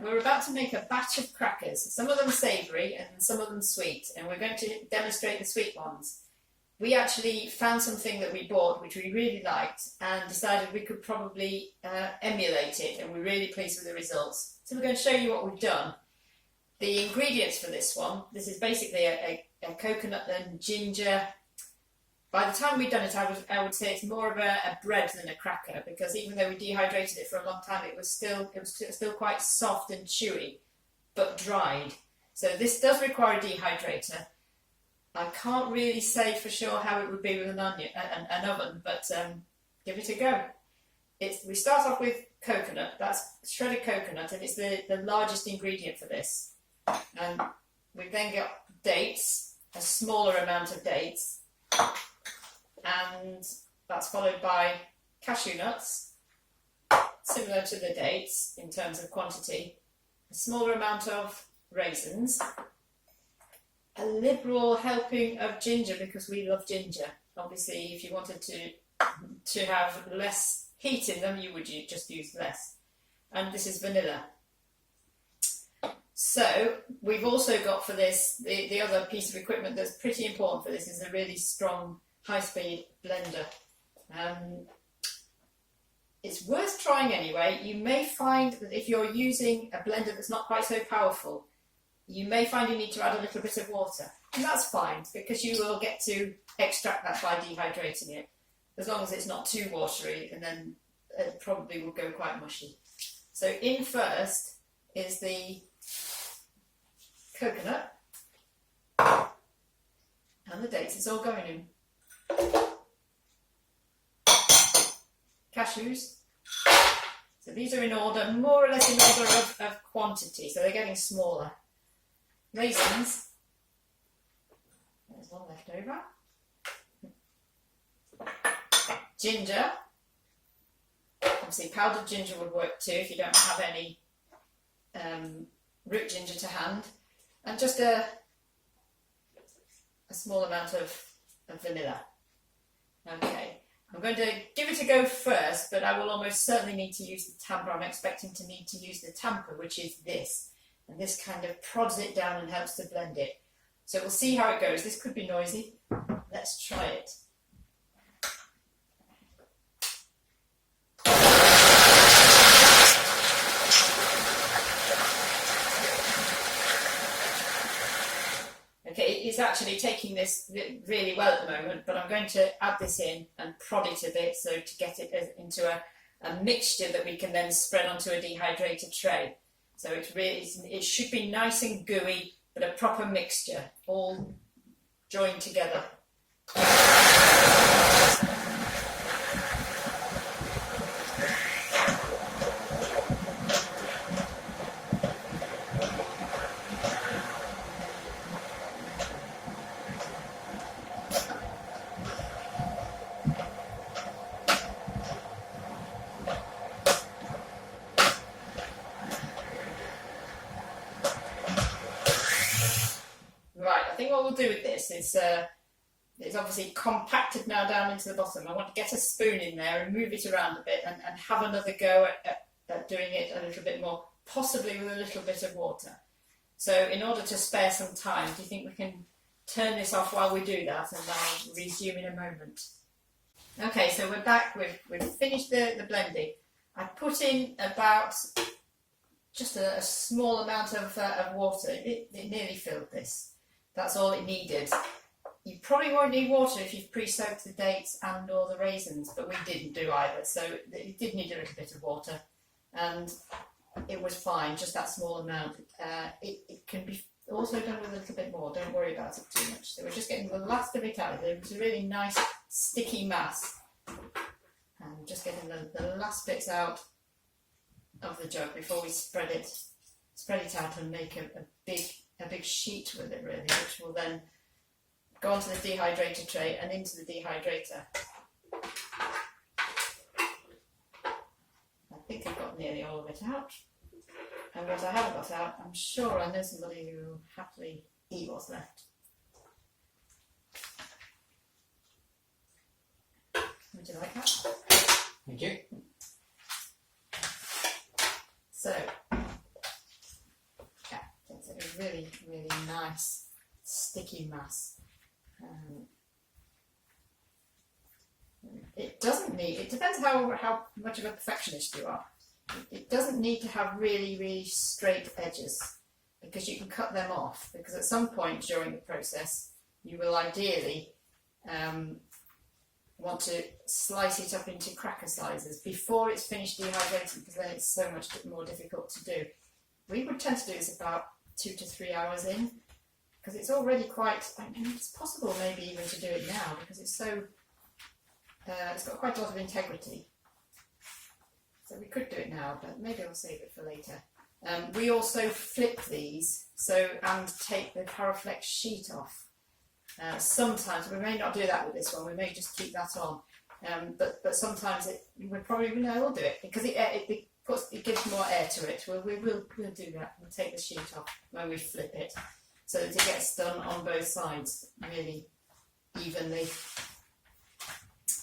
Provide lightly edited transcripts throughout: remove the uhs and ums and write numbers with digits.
we're about to make a batch of crackers. Some of them savoury and some of them sweet, and we're going to demonstrate the sweet ones. We actually found something that we bought which we really liked and decided we could probably emulate it, and we're really pleased with the results. So we're going to show you what we've done. The ingredients for this one, this is basically a coconut and ginger. By the time we'd done it, I would say it's more of a bread than a cracker, because even though we dehydrated it for a long time, it was still quite soft and chewy, but dried. So this does require a dehydrator. I can't really say for sure how it would be with an oven, but give it a go. We start off with coconut. That's shredded coconut, and it's the largest ingredient for this. And we've then got dates, a smaller amount of dates, and that's followed by cashew nuts, similar to the dates in terms of quantity, a smaller amount of raisins, a liberal helping of ginger because we love ginger. Obviously, if you wanted to have less heat in them, you would just use less. And this is vanilla. So we've also got for this, the other piece of equipment that's pretty important for this is a really strong high-speed blender. It's worth trying anyway. You may find that if you're using a blender that's not quite so powerful, you may find you need to add a little bit of water, and that's fine because you will get to extract that by dehydrating it, as long as it's not too watery, and then it probably will go quite mushy. So in first is the coconut and the dates. It's all going in. Cashews. So these are in order, more or less in order of quantity, so they're getting smaller. Raisins. There's one left over. Ginger. Obviously powdered ginger would work too if you don't have any root ginger to hand. And just a small amount of vanilla. Okay, I'm going to give it a go first, but I will almost certainly need to use the tamper. I'm expecting to need to use the tamper, which is this. And this kind of prods it down and helps to blend it. So we'll see how it goes. This could be noisy. Let's try it. Okay, it's actually taking this really well at the moment, but I'm going to add this in and prod it a bit so to get it into a mixture that we can then spread onto a dehydrated tray. So it should be nice and gooey, but a proper mixture, all joined together. I think what we'll do with this is it's obviously compacted now down into the bottom. I want to get a spoon in there and move it around a bit and have another go at doing it a little bit more, possibly with a little bit of water. So in order to spare some time, do you think we can turn this off while we do that, and I'll resume in a moment? Okay, so we're back. We've finished the blending. I put in about just a small amount of water. It nearly filled this. That's all it needed. You probably won't need water if you've pre-soaked the dates and or the raisins, but we didn't do either, so it did need a little bit of water, and it was fine, just that small amount. It can be also done with a little bit more, don't worry about it too much. So we're just getting the last of it out. It was a really nice sticky mass, and just getting the last bits out of the jug before we spread it out and make a big sheet with it, really, which will then go onto the dehydrator tray and into the dehydrator. I think I've got nearly all of it out, and what I haven't got out, I'm sure I know somebody who will happily eat what's left. Would you like that? Thank you. So really, really nice sticky mass. It doesn't need, it depends how much of a perfectionist you are. It doesn't need to have really, really straight edges, because you can cut them off, because at some point during the process you will ideally want to slice it up into cracker sizes before it's finished dehydrating, because then it's so much more difficult to do. We would tend to do this about 2 to 3 hours in, because it's already quite, I mean, it's possible maybe even to do it now, because it's so, it's got quite a lot of integrity. So we could do it now, but maybe I'll save it for later. We also flip these and take the Paraflex sheet off. Sometimes, we may not do that with this one, we may just keep that on. But sometimes we'll do it, because it gives more air to it. We'll do that. We'll take the sheet off when we flip it, so that it gets done on both sides really evenly.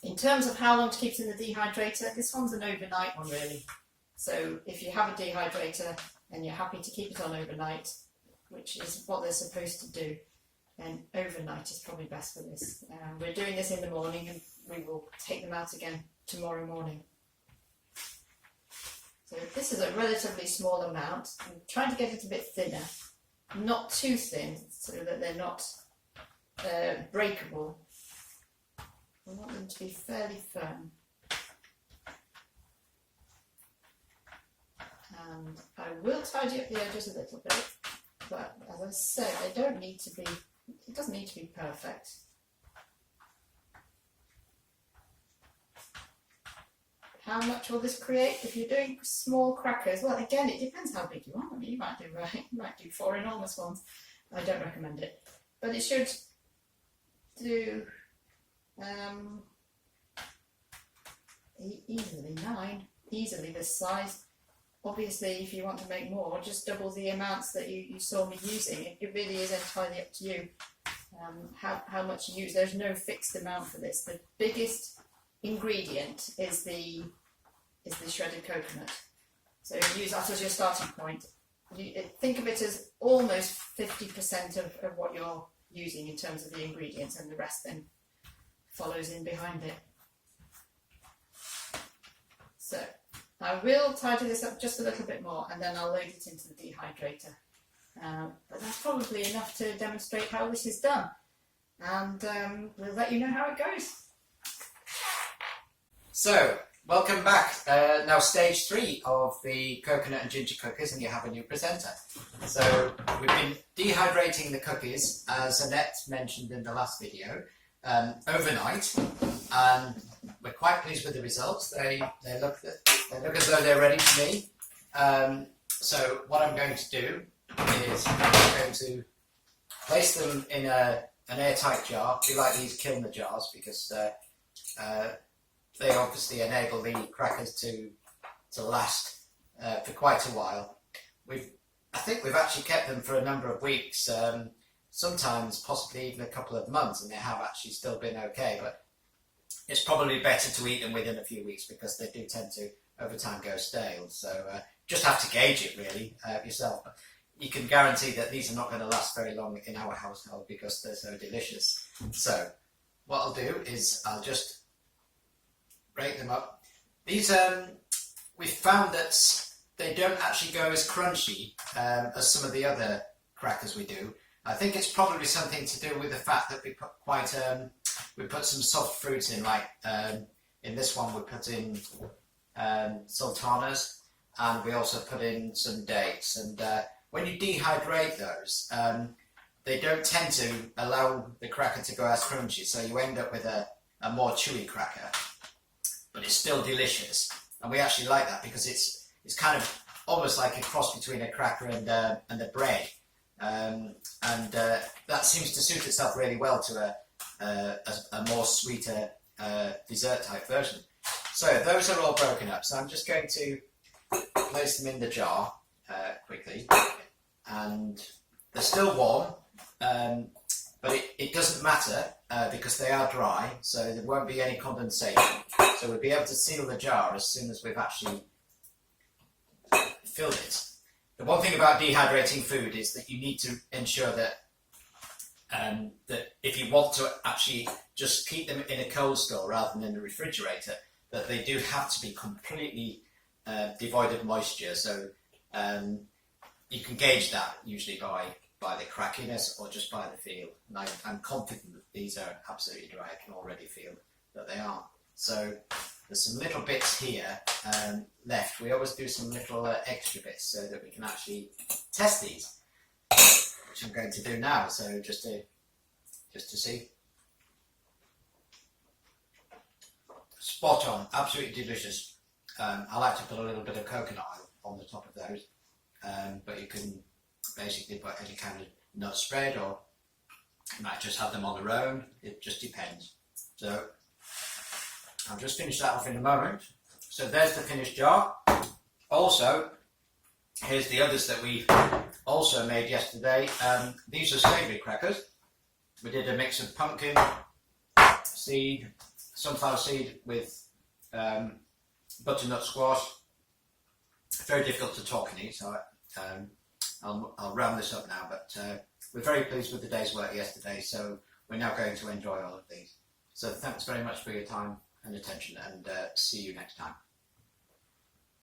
In terms of how long to keep it in the dehydrator, this one's an overnight one really. So if you have a dehydrator and you're happy to keep it on overnight, which is what they're supposed to do, then overnight is probably best for this. We're doing this in the morning, and we will take them out again tomorrow morning. So this is a relatively small amount. I'm trying to get it a bit thinner, not too thin, so that they're not breakable. I want them to be fairly firm. And I will tidy up the edges a little bit, but as I said, it doesn't need to be perfect. How much will this create? If you're doing small crackers, well, again, it depends how big you want. I mean, you might do 4 enormous ones. I don't recommend it, but it should do easily 9, easily this size. Obviously, if you want to make more, just double the amounts that you saw me using. It really is entirely up to you how much you use. There's no fixed amount for this. The biggest ingredient is the shredded coconut. So use that as your starting point. Think of it as almost 50% of what you're using in terms of the ingredients, and the rest then follows in behind it. So I will tidy this up just a little bit more, and then I'll load it into the dehydrator. But that's probably enough to demonstrate how this is done, and we'll let you know how it goes. So, welcome back. Now stage 3 of the coconut and ginger cookies, and you have a new presenter. So we've been dehydrating the cookies, as Annette mentioned in the last video, overnight, and we're quite pleased with the results. They look as though they're ready for me. So what I'm going to do is I'm going to place them in an airtight jar. We like these Kilner jars because they obviously enable the crackers to last for quite a while. I think we've actually kept them for a number of weeks, sometimes possibly even a couple of months, and they have actually still been okay, but it's probably better to eat them within a few weeks, because they do tend to over time go stale. So just have to gauge it really yourself. But you can guarantee that these are not going to last very long in our household, because they're so delicious. So what I'll do is I'll just break them up. These we've found that they don't actually go as crunchy as some of the other crackers we do. I think it's probably something to do with the fact that we put some soft fruits in, like in this one we put in sultanas, and we also put in some dates. And when you dehydrate those, they don't tend to allow the cracker to go as crunchy, so you end up with a more chewy cracker, but it's still delicious. And we actually like that, because it's kind of almost like a cross between a cracker and a bread. That seems to suit itself really well to a more sweeter dessert type version. So those are all broken up, so I'm just going to place them in the jar quickly, and they're still warm, but it doesn't matter because they are dry, so there won't be any condensation. So we'll be able to seal the jar as soon as we've actually filled it. The one thing about dehydrating food is that you need to ensure that that if you want to actually just keep them in a cold store rather than in the refrigerator, that they do have to be completely devoid of moisture. So you can gauge that usually by the crackiness or just by the feel. And I'm confident that these are absolutely dry. I can already feel that they are. So there's some little bits here left. We always do some little extra bits so that we can actually test these, which I'm going to do now. So just to see. Spot on, absolutely delicious. I like to put a little bit of coconut oil on the top of those, but you can basically put any kind of nut spread, or you might just have them on their own. It just depends. So I'll just finish that off in a moment. So there's the finished jar. Also, here's the others that we also made yesterday. These are savoury crackers. We did a mix of pumpkin seed, sunflower seed with butternut squash. Very difficult to talk and eat, so I'll round this up now. But we're very pleased with the day's work yesterday, so we're now going to enjoy all of these. So thanks very much for your time and attention, and see you next time.